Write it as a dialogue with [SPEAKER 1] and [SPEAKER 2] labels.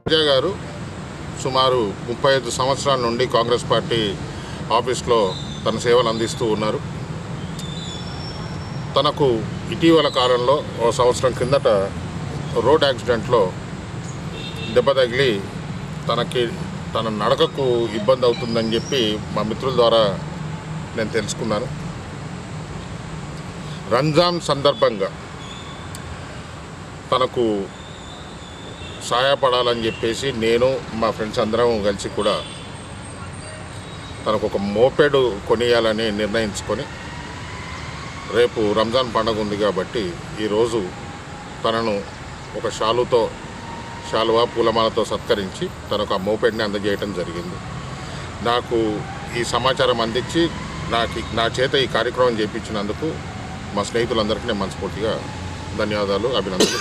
[SPEAKER 1] విజయ్ గారు సుమారు 35 సంవత్సరాల నుండి కాంగ్రెస్ పార్టీ ఆఫీస్లో తన సేవలు అందిస్తూ ఉన్నారు. తనకు ఇటీవల కాలంలో ఓ సంవత్సరం కిందట రోడ్ యాక్సిడెంట్లో దెబ్బ తగిలి తన నడకకు ఇబ్బంది అవుతుందని చెప్పి మా మిత్రుల ద్వారా నేను తెలుసుకున్నాను. రంజాన్ సందర్భంగా తనకు సహాయపడాలని చెప్పేసి నేను మా ఫ్రెండ్స్ అందరం కలిసి కూడా తనకు ఒక మోపెడ్ కొనియాలని నిర్ణయించుకొని రేపు రంజాన్ పండుగ ఉంది కాబట్టి ఈరోజు తనను ఒక శాలువా పూలమాలతో సత్కరించి తనకు ఆ మోపెడ్ని అందజేయడం జరిగింది. నాకు ఈ సమాచారం అందించి నా చేత ఈ కార్యక్రమం చేయించినందుకు మా స్నేహితులందరికీ నేను మనస్ఫూర్తిగా ధన్యవాదాలు, అభినందనలు.